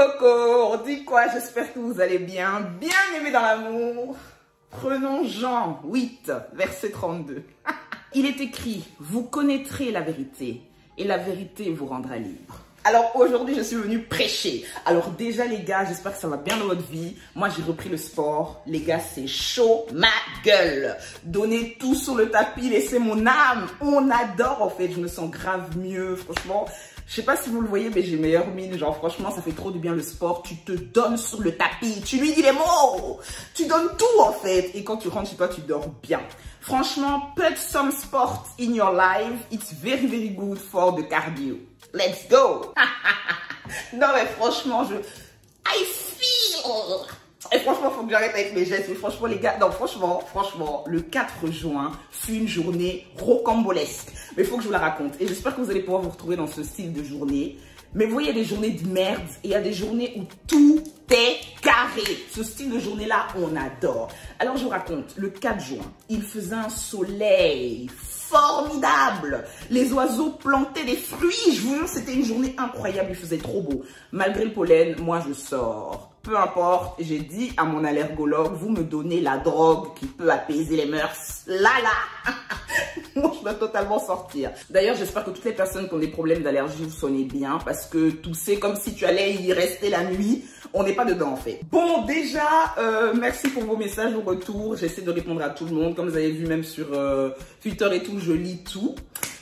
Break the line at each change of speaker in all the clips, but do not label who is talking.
Coco, on dit quoi? J'espère que vous allez bien, bien aimé dans l'amour. Prenons Jean 8, verset 32. Il est écrit, vous connaîtrez la vérité et la vérité vous rendra libre. Alors aujourd'hui, je suis venue prêcher. Alors déjà les gars, j'espère que ça va bien dans votre vie. Moi, j'ai repris le sport. Les gars, c'est chaud, ma gueule. Donnez tout sur le tapis, laissez mon âme. On adore en fait, je me sens grave mieux, franchement. Je sais pas si vous le voyez, mais j'ai meilleure mine. Genre franchement, ça fait trop du bien le sport. Tu te donnes sur le tapis, tu lui dis les mots. Tu donnes tout en fait. Et quand tu rentres chez toi, tu dors bien. Franchement, put some sport in your life. It's very, very good for the cardio. Let's go! Non mais franchement, I feel! Et franchement, faut que j'arrête avec mes gestes. Mais franchement, les gars, non, franchement, le 4 juin fut une journée rocambolesque. Mais il faut que je vous la raconte. Et j'espère que vous allez pouvoir vous retrouver dans ce style de journée. Mais vous voyez, il y a des journées de merde et il y a des journées où tout est carré. Ce style de journée-là, on adore. Alors, je vous raconte, le 4 juin, il faisait un soleil formidable. Les oiseaux plantaient des fruits. Je vous jure, c'était une journée incroyable. Il faisait trop beau. Malgré le pollen, moi, je sors. Peu importe, j'ai dit à mon allergologue, vous me donnez la drogue qui peut apaiser les mœurs. Là. Moi, je dois totalement sortir. D'ailleurs, j'espère que toutes les personnes qui ont des problèmes d'allergie, vous sonnez bien parce que tousser comme si tu allais y rester la nuit, on n'est pas dedans en fait. Bon, déjà, merci pour vos messages au retour. J'essaie de répondre à tout le monde. Comme vous avez vu, même sur Twitter et tout, je lis tout.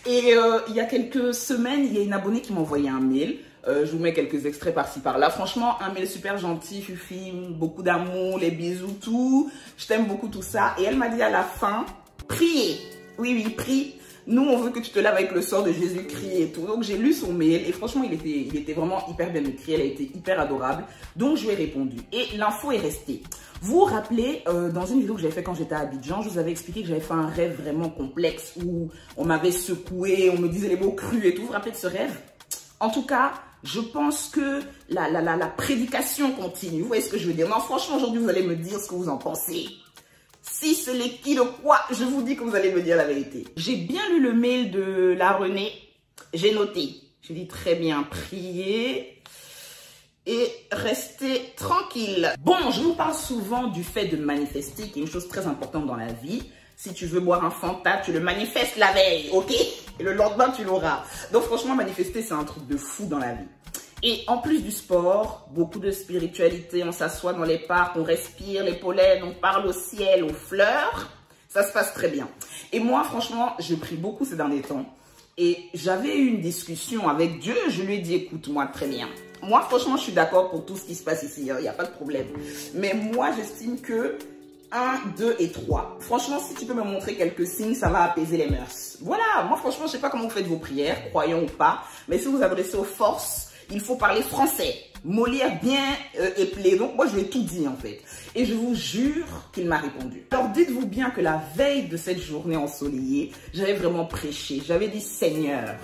Et il y a quelques semaines, il y a une abonnée qui m'a envoyé un mail. Je vous mets quelques extraits par-ci par-là. Franchement, un mail super gentil, Fufi, beaucoup d'amour, les bisous, tout. Je t'aime beaucoup, tout ça. Et elle m'a dit à la fin, priez. Oui, prie. Nous, on veut que tu te laves avec le sang de Jésus-Christ et tout. Donc, j'ai lu son mail et franchement, il était vraiment hyper bien écrit. Elle a été hyper adorable. Donc, je lui ai répondu. Et l'info est restée. Vous vous rappelez, dans une vidéo que j'avais fait quand j'étais à Abidjan, je vous avais expliqué que j'avais fait un rêve vraiment complexe où on m'avait secoué, on me disait les mots crus et tout. Vous vous rappelez de ce rêve? En tout cas, je pense que la prédication continue. Vous voyez ce que je veux dire? Non, franchement, aujourd'hui, vous allez me dire ce que vous en pensez. Si c'est les qui de quoi, je vous dis que vous allez me dire la vérité. J'ai bien lu le mail de la Renée. J'ai noté. J'ai dit très bien, priez et restez tranquille. Bon, je vous parle souvent du fait de manifester, qui est une chose très importante dans la vie. Si tu veux boire un Fanta, tu le manifestes la veille, ok? Et le lendemain, tu l'auras. Donc franchement, manifester, c'est un truc de fou dans la vie. Et en plus du sport, beaucoup de spiritualité, on s'assoit dans les parcs, on respire les pollens, on parle au ciel, aux fleurs. Ça se passe très bien. Et moi, franchement, je prie beaucoup ces derniers temps. Et j'avais eu une discussion avec Dieu. Je lui ai dit, écoute-moi très bien. Moi, franchement, je suis d'accord pour tout ce qui se passe ici. Il n'y a pas de problème. Mais moi, j'estime que 1, 2 et 3. Franchement, si tu peux me montrer quelques signes, ça va apaiser les mœurs. Voilà. Moi, franchement, je ne sais pas comment vous faites vos prières, croyant ou pas. Mais si vous vous adressez aux forces, il faut parler français. Molière bien éplé. Donc, moi, je lui ai tout dit, en fait. Et je vous jure qu'il m'a répondu. Alors, dites-vous bien que la veille de cette journée ensoleillée, j'avais vraiment prêché. J'avais dit, Seigneur,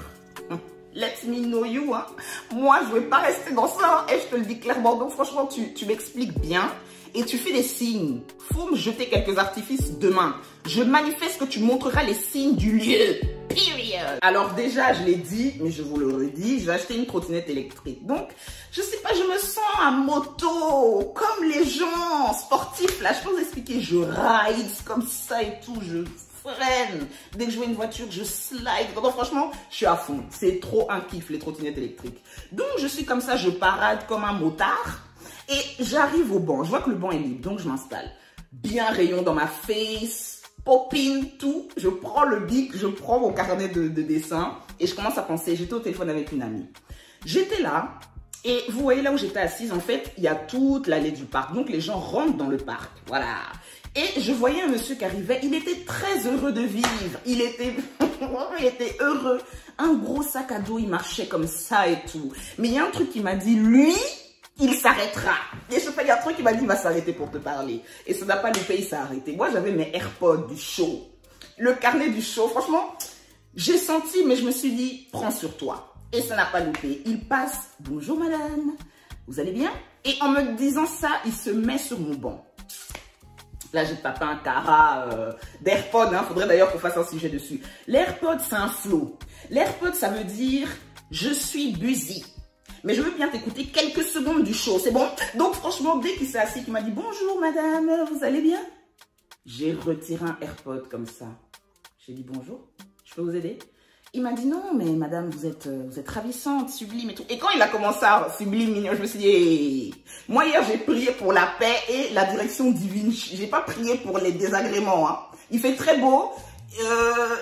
let me know you. Hein. Moi, je ne vais pas rester dans ça. Et je te le dis clairement. Donc, franchement, tu m'expliques bien. Et tu fais des signes. Faut me jeter quelques artifices demain. Je manifeste que tu montreras les signes du lieu. Period. Alors déjà, je l'ai dit, mais je vous le redis, je vais acheter une trottinette électrique. Donc, je sais pas, je me sens à moto, comme les gens sportifs. Là, je peux vous expliquer, je ride comme ça et tout, je freine. Dès que je vois une voiture, je slide. Donc, franchement, je suis à fond. C'est trop un kiff, les trottinettes électriques. Donc, je suis comme ça, je parade comme un motard. Et j'arrive au banc. Je vois que le banc est libre, donc je m'installe. Bien rayon dans ma face, popine, tout. Je prends le bic, je prends mon carnet de dessin et je commence à penser. J'étais au téléphone avec une amie. J'étais là et vous voyez là où j'étais assise, en fait, il y a toute l'allée du parc. Donc les gens rentrent dans le parc. Voilà. Et je voyais un monsieur qui arrivait. Il était très heureux de vivre. Il était heureux. Un gros sac à dos, il marchait comme ça et tout. Mais il y a un truc qui m'a dit, lui, il s'arrêtera. Et je sais pas, il y a un truc qui m'a dit, il va s'arrêter pour te parler. Et ça n'a pas loupé, il s'est arrêté. Moi, j'avais mes AirPods du show. Le carnet du show. Franchement, j'ai senti, mais je me suis dit, prends sur toi. Et ça n'a pas loupé. Il passe, bonjour madame, vous allez bien? Et en me disant ça, il se met sur mon banc. Là, j'ai tapé un carat d'AirPods. Hein. Faudrait d'ailleurs qu'on fasse un sujet dessus. L'AirPod, c'est un flow. L'AirPod, ça veut dire, je suis busy. mais je veux bien t'écouter quelques secondes du show, c'est bon? Donc franchement, dès qu'il s'est assis, il m'a dit bonjour madame, vous allez bien? J'ai retiré un AirPod comme ça. J'ai dit bonjour, je peux vous aider? Il m'a dit non, mais madame, vous êtes ravissante, sublime et tout. Et quand il a commencé à sublime, mignon, je me suis dit, hey. Moi hier j'ai prié pour la paix et la direction divine. J'ai pas prié pour les désagréments. Hein. Il fait très beau,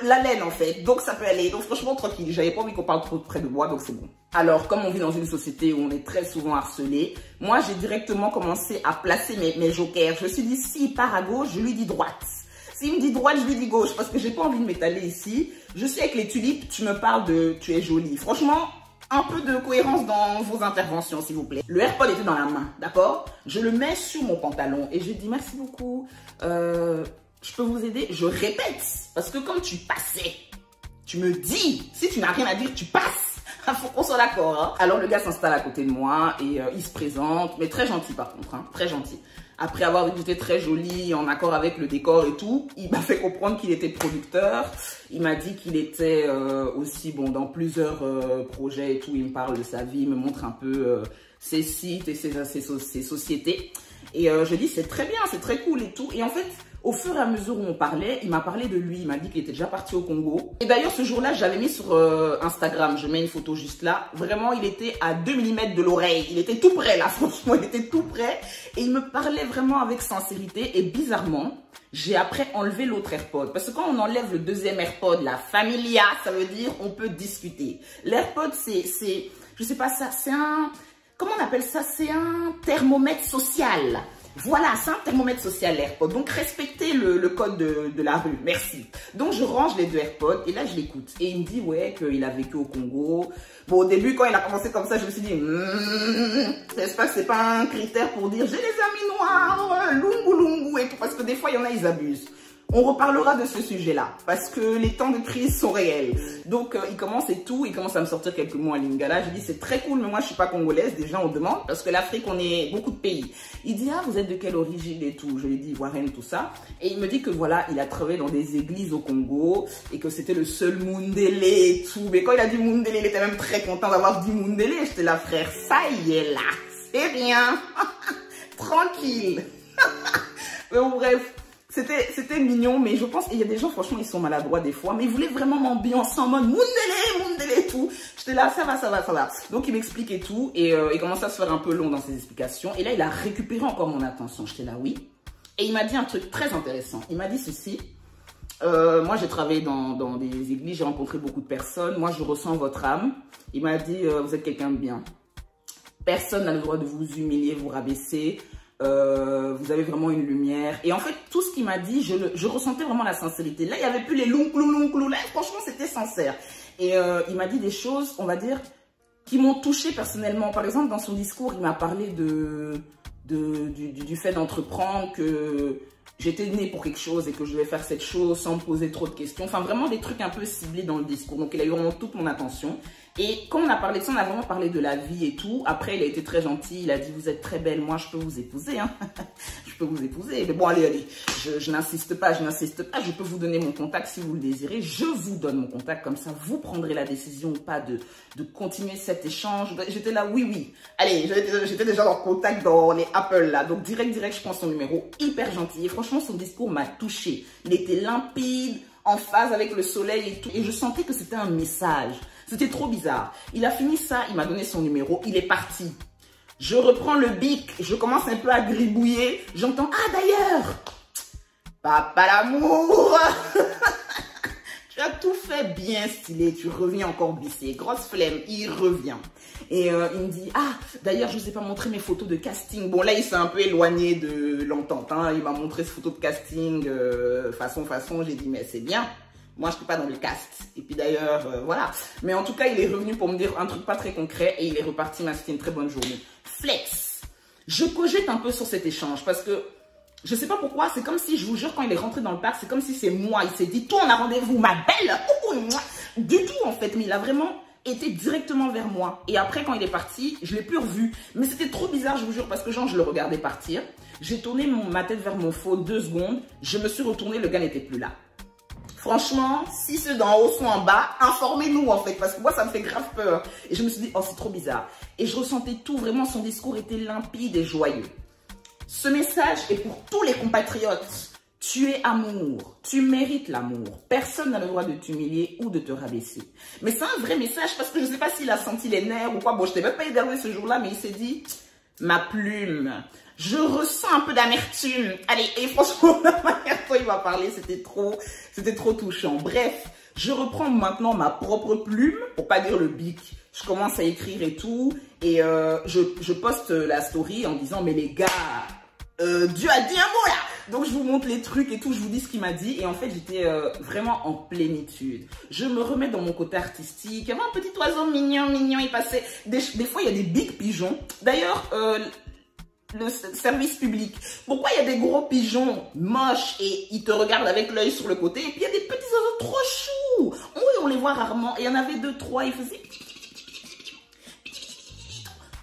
la laine en fait, donc ça peut aller. Donc franchement tranquille, j'avais pas envie qu'on parle trop près de moi, donc c'est bon. Alors comme on vit dans une société où on est très souvent harcelé, moi j'ai directement commencé à placer mes jokers. Je me suis dit, s'il part à gauche, je lui dis droite. S'il me dit droite, je lui dis gauche, parce que j'ai pas envie de m'étaler ici. Je sais que les tulipes, tu me parles de tu es jolie. Franchement, un peu de cohérence dans vos interventions, s'il vous plaît. Le AirPod était dans la main, d'accord? Je le mets sur mon pantalon et je dis merci beaucoup. Je peux vous aider? Je répète, parce que comme tu passais, tu me dis, si tu n'as rien à dire, tu passes. Il faut qu'on soit d'accord. Hein? Alors le gars s'installe à côté de moi et il se présente, mais très gentil par contre, hein, très gentil. Après avoir vu que j'étais très jolie, en accord avec le décor et tout, il m'a fait comprendre qu'il était producteur. Il m'a dit qu'il était aussi bon dans plusieurs projets et tout. Il me parle de sa vie, il me montre un peu ses sites et ses sociétés. Et je dis c'est très bien, c'est très cool et tout. Et en fait, au fur et à mesure où on parlait, il m'a parlé de lui. Il m'a dit qu'il était déjà parti au Congo. Et d'ailleurs, ce jour-là, j'avais mis sur Instagram. Je mets une photo juste là. Vraiment, il était à 2 mm de l'oreille. Il était tout près là, franchement, il était tout près. Et il me parlait vraiment avec sincérité. Et bizarrement, j'ai après enlevé l'autre AirPod. Parce que quand on enlève le deuxième AirPod, la Familia, ça veut dire on peut discuter. L'AirPod, c'est, je sais pas ça, c'est un, comment on appelle ça? C'est un thermomètre social. Voilà, c'est un thermomètre social AirPod. Donc, respectez le code de la rue. Merci. Donc, je range les deux AirPods et là, je l'écoute. Et il me dit, ouais, qu'il a vécu au Congo. Bon, au début, quand il a commencé comme ça, je me suis dit, n'est-ce pas que c'est pas un critère pour dire, j'ai des amis noirs, lungu lungu et tout. Parce que des fois, il y en a, ils abusent. On reparlera de ce sujet-là, parce que les temps de crise sont réels. Donc, il commence et tout, il commence à me sortir quelques mots en lingala. Je dis, c'est très cool, mais moi, je suis pas congolaise. Déjà, on demande, parce que l'Afrique, on est beaucoup de pays. Il dit, ah, vous êtes de quelle origine et tout. Je lui dis, ivoirienne, tout ça. Et il me dit que voilà, il a travaillé dans des églises au Congo, et que c'était le seul Mundele et tout. Mais quand il a dit Mundele, il était même très content d'avoir dit Mundele. J'étais là, frère, ça y est là, c'est rien. Tranquille. Mais bon, bref. C'était mignon, mais je pense qu'il y a des gens, franchement, ils sont maladroits des fois, mais ils voulaient vraiment m'ambiancer en mode Mundele et tout. J'étais là, ça va, ça va, ça va. Donc, il m'explique et tout, et il commence à se faire un peu long dans ses explications. Et là, il a récupéré encore mon attention. J'étais là, oui. Et il m'a dit un truc très intéressant. Il m'a dit ceci. Moi, j'ai travaillé dans des églises, j'ai rencontré beaucoup de personnes. Moi, je ressens votre âme. Il m'a dit, vous êtes quelqu'un de bien. Personne n'a le droit de vous humilier, vous rabaisser. Vous avez vraiment une lumière. Et en fait, tout ce qu'il m'a dit, je ressentais vraiment la sincérité. Là, il n'y avait plus les longs. Là, franchement, c'était sincère. Et il m'a dit des choses, on va dire, qui m'ont touchée personnellement. Par exemple, dans son discours, il m'a parlé du fait d'entreprendre, que j'étais née pour quelque chose et que je devais faire cette chose sans me poser trop de questions. Enfin, vraiment des trucs un peu ciblés dans le discours. Donc, il a eu vraiment toute mon attention. Et quand on a parlé de ça, on a vraiment parlé de la vie et tout. Après, il a été très gentil. Il a dit, vous êtes très belle. Moi, je peux vous épouser. Hein. Je peux vous épouser. Mais bon, allez. Je n'insiste pas, Je peux vous donner mon contact si vous le désirez. Je vous donne mon contact. Comme ça, vous prendrez la décision ou pas de continuer cet échange. J'étais là, oui. Allez, j'étais déjà en contact dans les Apple, là. Donc, direct, je prends son numéro. Hyper gentil. Et franchement, son discours m'a touchée. Il était limpide, en phase avec le soleil et tout. Et je sentais que c'était un message. C'était trop bizarre. Il a fini ça, il m'a donné son numéro, il est parti. Je reprends le bic, je commence un peu à gribouiller. J'entends, ah d'ailleurs, papa l'amour. Tu as tout fait bien stylé, tu reviens encore bissé. Grosse flemme, il revient. Et il me dit, ah d'ailleurs, je ne vous ai pas montré mes photos de casting. Bon là, il s'est un peu éloigné de l'entente. Hein. Il m'a montré ses photos de casting façon. J'ai dit, mais c'est bien. Moi, je ne suis pas dans le cast. Et puis d'ailleurs, voilà. Mais en tout cas, il est revenu pour me dire un truc pas très concret et il est reparti. Il m'a fait une très bonne journée. Flex. Je cogite un peu sur cet échange parce que je ne sais pas pourquoi. C'est comme si, je vous jure, quand il est rentré dans le parc, c'est comme si c'est moi. Il s'est dit, toi, on a rendez-vous, ma belle. Du tout, en fait. Mais il a vraiment été directement vers moi. Et après, quand il est parti, je ne l'ai plus revu. Mais c'était trop bizarre, je vous jure, parce que genre, je le regardais partir. J'ai tourné ma tête vers mon faux 2 secondes. Je me suis retournée, le gars n'était plus là. Franchement, si ceux d'en haut sont en bas, informez-nous en fait, parce que moi ça me fait grave peur. Et je me suis dit, oh c'est trop bizarre. Et je ressentais tout, vraiment son discours était limpide et joyeux. Ce message est pour tous les compatriotes. Tu es amour, tu mérites l'amour. Personne n'a le droit de t'humilier ou de te rabaisser. Mais c'est un vrai message parce que je ne sais pas s'il a senti les nerfs ou quoi. Bon, je ne t'ai même pas énervé ce jour-là, mais il s'est dit, ma plume, je ressens un peu d'amertume. Allez, et franchement, la manière dont il m'a parlé, c'était trop touchant. Bref, je reprends maintenant ma propre plume, pour pas dire le bic. Je commence à écrire et tout, et je poste la story en disant, mais les gars, Dieu a dit un mot là. Donc je vous montre les trucs et tout, je vous dis ce qu'il m'a dit. Et en fait, j'étais vraiment en plénitude. Je me remets dans mon côté artistique. Il y avait un petit oiseau mignon, il passait. Des fois, il y a des big pigeons. D'ailleurs, le service public. Pourquoi il y a des gros pigeons moches et ils te regardent avec l'œil sur le côté. Et puis il y a des petits oiseaux trop choux. Oui, on les voit rarement. Et il y en avait 2, 3, ils faisaient...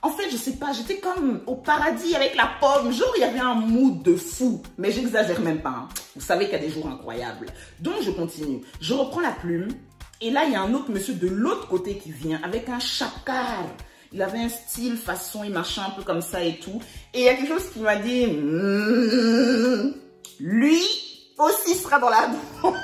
En fait, je sais pas, j'étais comme au paradis avec la pomme. Genre, il y avait un mood de fou. Mais j'exagère même pas. Hein. Vous savez qu'il y a des jours incroyables. Donc, je continue. Je reprends la plume. Et là, il y a un autre monsieur de l'autre côté qui vient avec un chakar. Il avait un style, façon, il marchait un peu comme ça et tout. Et il y a quelque chose qui m'a dit, lui aussi sera dans la boue.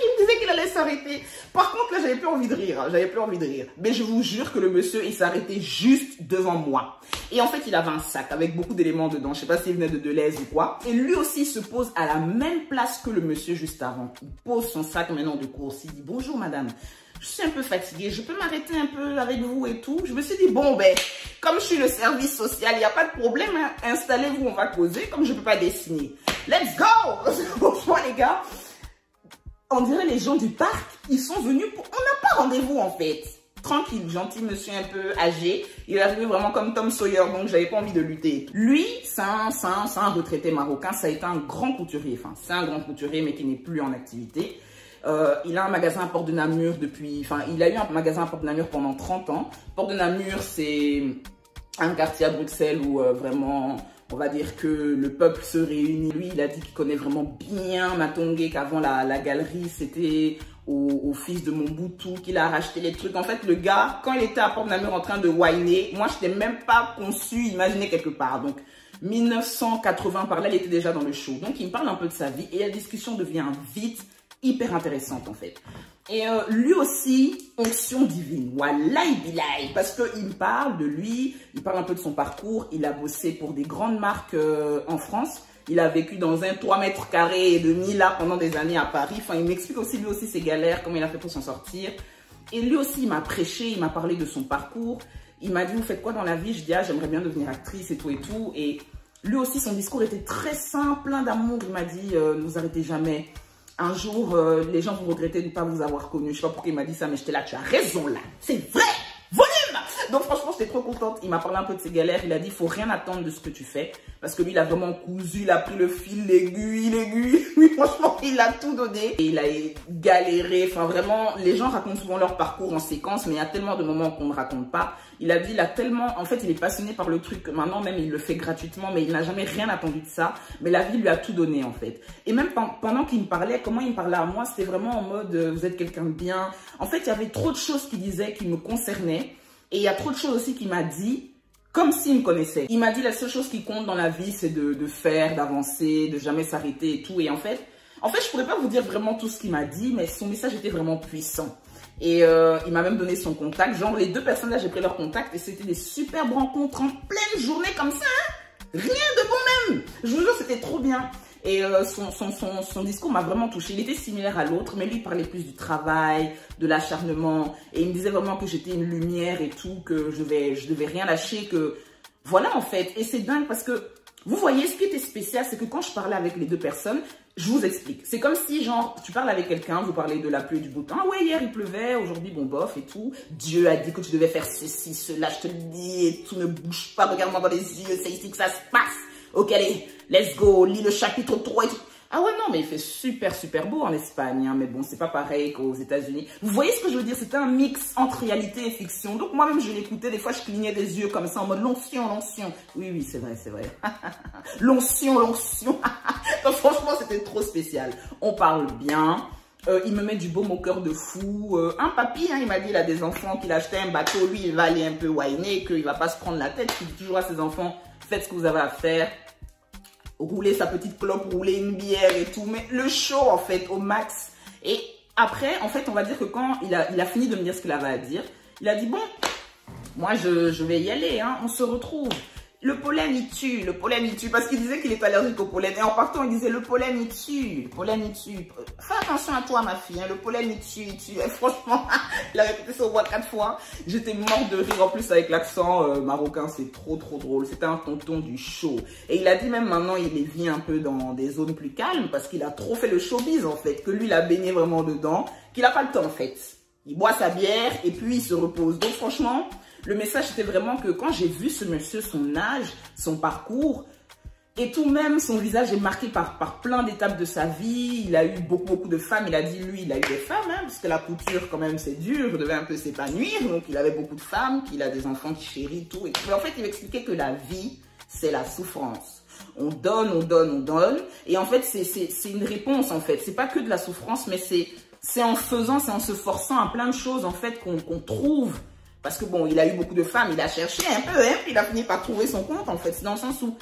Il disait qu'il allait s'arrêter. Par contre, là, j'avais plus envie de rire. J'avais plus envie de rire. Mais je vous jure que le monsieur, il s'est arrêté juste devant moi. Et en fait, il avait un sac avec beaucoup d'éléments dedans. Je sais pas s'il venait de Deleuze ou quoi. Et lui aussi, il se pose à la même place que le monsieur juste avant. Il pose son sac maintenant de course. Il dit, bonjour madame. Je suis un peu fatiguée. Je peux m'arrêter un peu avec vous et tout. Je me suis dit, bon, ben, comme je suis le service social, il n'y a pas de problème. Hein. Installez-vous, on va causer. Comme je peux pas dessiner. Let's go! Franchement, les gars. On dirait les gens du parc, ils sont venus pour... On n'a pas rendez-vous en fait. Tranquille, gentil monsieur un peu âgé. Il est arrivé vraiment comme Tom Sawyer, donc j'avais pas envie de lutter. Lui, c'est un retraité marocain, ça a été un grand couturier. Enfin, c'est un grand couturier, mais qui n'est plus en activité. Il a un magasin à Port de Namur depuis... Enfin, il a eu un magasin à Port de Namur pendant 30 ans. Port de Namur, c'est un quartier à Bruxelles où vraiment... On va dire que le peuple se réunit. Lui, il a dit qu'il connaît vraiment bien Matongé, qu'avant la galerie, c'était au fils de Mobutu qu'il a racheté les trucs. En fait, le gars, quand il était à Port de Namur en train de whiner, moi, je n'étais même pas conçu, imaginé quelque part. Donc, 1980, par là, il était déjà dans le show. Donc, il me parle un peu de sa vie et la discussion devient vite hyper intéressante, en fait. Et lui aussi, onction divine, wallahi billahi, parce qu'il me parle de lui, il parle un peu de son parcours, il a bossé pour des grandes marques en France, il a vécu dans un 3 mètres carrés et demi là pendant des années à Paris, enfin il m'explique aussi lui aussi ses galères, comment il a fait pour s'en sortir, et lui aussi il m'a prêché, il m'a parlé de son parcours, il m'a dit vous faites quoi dans la vie, je dis ah j'aimerais bien devenir actrice et tout, et lui aussi son discours était très simple, plein d'amour, il m'a dit ne vous arrêtez jamais. Un jour, les gens vont regretter de ne pas vous avoir connu. Je sais pas pourquoi il m'a dit ça, mais j'étais là, tu as raison là. C'est vrai, volume. Donc franchement, j'étais trop contente. Il m'a parlé un peu de ses galères. Il a dit, il faut rien attendre de ce que tu fais. Parce que lui, il a vraiment cousu, il a pris le fil, l'aiguille. Oui, franchement, il a tout donné. Et il a galéré. Enfin vraiment, les gens racontent souvent leur parcours en séquence, mais il y a tellement de moments qu'on ne raconte pas. Il a dit, il a tellement... En fait, il est passionné par le truc que maintenant, même, il le fait gratuitement, mais il n'a jamais rien attendu de ça. Mais la vie lui a tout donné, en fait. Et même pendant qu'il me parlait, comment il me parlait à moi, c'était vraiment en mode, vous êtes quelqu'un de bien. En fait, il y avait trop de choses qu'il disait qui me concernaient. Et il y a trop de choses aussi qu'il m'a dit, comme s'il me connaissait. Il m'a dit, la seule chose qui compte dans la vie, c'est de faire, d'avancer, de jamais s'arrêter et tout. Et en fait, je pourrais pas vous dire vraiment tout ce qu'il m'a dit, mais son message était vraiment puissant. Et il m'a même donné son contact. Genre, les 2 personnes là, j'ai pris leur contact et c'était des superbes rencontres en pleine journée comme ça. Hein. Rien de bon même. Je vous jure, c'était trop bien. Et son discours m'a vraiment touchée. Il était similaire à l'autre, mais lui, il parlait plus du travail, de l'acharnement. Et il me disait vraiment que j'étais une lumière et tout, que je devais rien lâcher, que... Voilà, en fait. Et c'est dingue parce que, vous voyez, ce qui était spécial, c'est que quand je parlais avec les 2 personnes, je vous explique. C'est comme si, genre, tu parles avec quelqu'un, vous parlez de la pluie et du beau temps. Ah ouais, hier il pleuvait, aujourd'hui, bon, bof et tout. Dieu a dit que tu devais faire ceci, cela, je te le dis, et tout, ne bouge pas, regarde-moi dans les yeux, c'est ici que ça se passe. Ok, allez, let's go, lis le chapitre 3 et tout. Ah ouais, non, mais il fait super, super beau en Espagne, hein, mais bon, c'est pas pareil qu'aux États-Unis. Vous voyez ce que je veux dire? C'était un mix entre réalité et fiction. Donc moi-même, je l'écoutais, des fois, je clignais des yeux comme ça, en mode l'onction, l'onction. Oui, oui, c'est vrai, c'est vrai. L'onction, l'onction. Donc, franchement, c'était trop spécial. On parle bien. Il me met du baume au cœur de fou. Un papy, hein, il m'a dit, il a des enfants, qu'il a acheté un bateau. Lui, il va aller un peu whiner, qu'il va pas se prendre la tête. Il dit toujours à ses enfants, faites ce que vous avez à faire. Rouler sa petite clope, rouler une bière et tout. Mais le show, en fait, au max. Et après, en fait, on va dire que quand il a fini de me dire ce qu'il avait à dire, il a dit, bon, moi, je vais y aller, hein, on se retrouve. Le pollen, il tue, parce qu'il disait qu'il est allergique au pollen. Et en partant, il disait, le pollen, il tue, Fais attention à toi, ma fille, hein, le pollen, il tue. Et franchement, il a répété ça au moins 4 fois. J'étais morte de rire, en plus, avec l'accent marocain, c'est trop drôle. C'était un tonton du show. Et il a dit même maintenant, il vit un peu dans des zones plus calmes, parce qu'il a trop fait le showbiz, en fait, que lui, il a baigné vraiment dedans, qu'il n'a pas le temps, en fait. Il boit sa bière, et puis il se repose. Donc, franchement, le message, c'était vraiment que quand j'ai vu ce monsieur, son âge, son parcours, et tout même, son visage est marqué par plein d'étapes de sa vie. Il a eu beaucoup de femmes. Il a dit, lui, il a eu des femmes, hein, parce que la couture, quand même, c'est dur. Il devait un peu s'épanouir. Donc, il avait beaucoup de femmes, qu'il a des enfants qui chérissent, tout. Mais en fait, il expliquait que la vie, c'est la souffrance. On donne. Et en fait, c'est une réponse, en fait. C'est pas que de la souffrance, mais c'est en faisant, c'est en se forçant à plein de choses, en fait, qu'on trouve. Parce que bon, il a eu beaucoup de femmes, il a cherché un peu, hein, puis il a fini par trouver son compte, en fait. C'est dans le sens où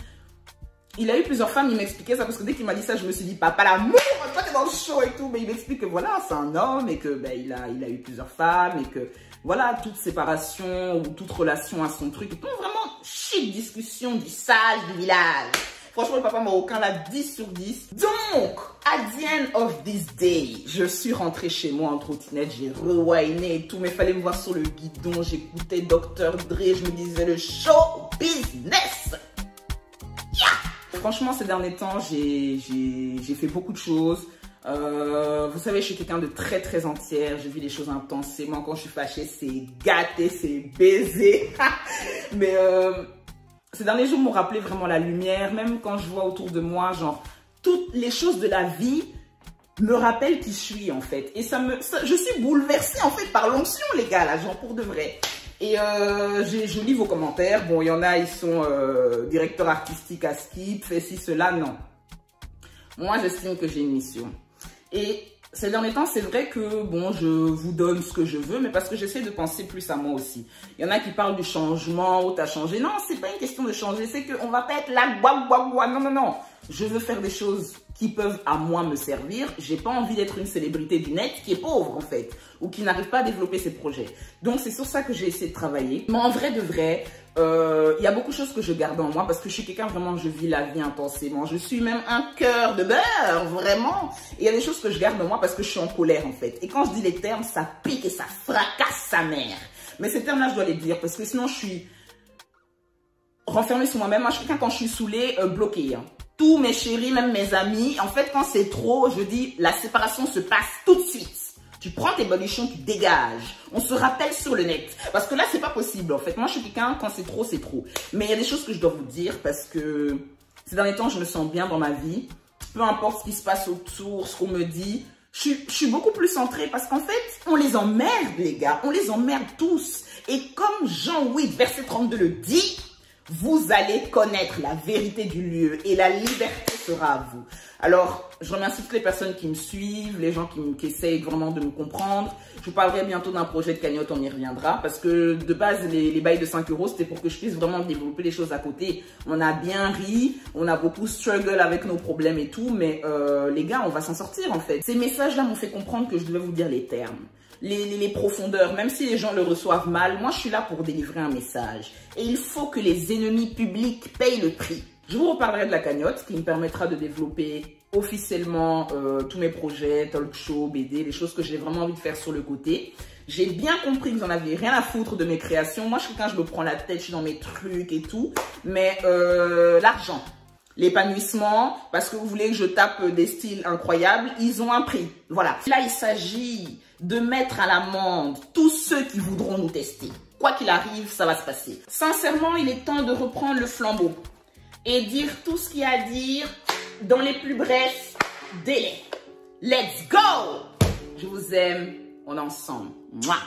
il a eu plusieurs femmes, il m'expliquait ça, parce que dès qu'il m'a dit ça, je me suis dit, papa, l'amour, toi t'es dans le show et tout. Mais il m'explique que voilà, c'est un homme et que ben, il a eu plusieurs femmes et que voilà, toute séparation ou toute relation à son truc. Donc vraiment, chic discussion du sage du village. Franchement, le papa marocain l'a 10 sur 10. Donc, at the end of this day, je suis rentrée chez moi en trottinette, j'ai rewiné et tout, mais il fallait me voir sur le guidon, j'écoutais Dr. Dre, je me disais le show business. Yeah! Franchement, ces derniers temps, j'ai fait beaucoup de choses. Vous savez, je suis quelqu'un de très entière, je vis les choses intensément. Quand je suis fâchée, c'est gâté, c'est baisé. Mais ces derniers jours m'ont rappelé vraiment la lumière, même quand je vois autour de moi, genre, toutes les choses de la vie me rappellent qui je suis, en fait. Et je suis bouleversée, en fait, par l'onction, les gars, là, genre, pour de vrai. Et je lis vos commentaires. Bon, il y en a, ils sont directeurs artistiques à Skip, fait ci, cela, non. Moi, j'estime que j'ai une mission. Et ces derniers temps, c'est vrai que, bon, je vous donne ce que je veux, mais parce que j'essaie de penser plus à moi aussi. Il y en a qui parlent du changement, où t'as changé. Non, c'est pas une question de changer, c'est qu'on va pas être là, non. Je veux faire des choses qui peuvent à moi me servir. J'ai pas envie d'être une célébrité du net qui est pauvre, en fait, ou qui n'arrive pas à développer ses projets. Donc, c'est sur ça que j'ai essayé de travailler. Mais en vrai de vrai, il y a beaucoup de choses que je garde en moi parce que je suis quelqu'un vraiment, je vis la vie intensément. Je suis même un cœur de beurre, vraiment. Et il y a des choses que je garde en moi parce que je suis en colère, en fait. Et quand je dis les termes, ça pique et ça fracasse sa mère. Mais ces termes-là, je dois les dire parce que sinon, je suis renfermée sur moi-même. Moi, je suis quelqu'un, quand je suis saoulée, bloquée. Hein. Tous mes chéris, même mes amis, en fait, quand c'est trop, je dis, la séparation se passe tout de suite. Tu prends tes bolichons, tu dégages. On se rappelle sur le net. Parce que là, c'est pas possible, en fait. Moi, je suis quelqu'un, quand c'est trop, c'est trop. Mais il y a des choses que je dois vous dire parce que ces derniers temps, je me sens bien dans ma vie. Peu importe ce qui se passe autour, ce qu'on me dit. Je suis beaucoup plus centrée parce qu'en fait, on les emmerde, les gars. On les emmerde tous. Et comme Jean 8, verset 32 le dit, vous allez connaître la vérité du lieu et la liberté sera à vous. Alors, je remercie toutes les personnes qui me suivent, les gens qui essayent vraiment de me comprendre. Je vous parlerai bientôt d'un projet de cagnotte, on y reviendra. Parce que de base, les bails de 5 €, c'était pour que je puisse vraiment développer les choses à côté. On a bien ri, on a beaucoup struggle avec nos problèmes et tout. Mais les gars, on va s'en sortir en fait. Ces messages-là m'ont fait comprendre que je devais vous dire les termes. Les profondeurs, même si les gens le reçoivent mal, moi je suis là pour délivrer un message. Et il faut que les ennemis publics payent le prix. Je vous reparlerai de la cagnotte qui me permettra de développer officiellement tous mes projets, talk show, BD, les choses que j'ai vraiment envie de faire sur le côté. J'ai bien compris que vous en aviez rien à foutre de mes créations. Moi je suis quelqu'un, je me prends la tête, je suis dans mes trucs et tout. Mais l'argent, l'épanouissement, parce que vous voulez que je tape des styles incroyables, ils ont un prix. Voilà. Là, il s'agit de mettre à l'amende tous ceux qui voudront nous tester. Quoi qu'il arrive, ça va se passer. Sincèrement, il est temps de reprendre le flambeau et dire tout ce qu'il y a à dire dans les plus brefs délais. Let's go! Je vous aime, on est ensemble. Mouah.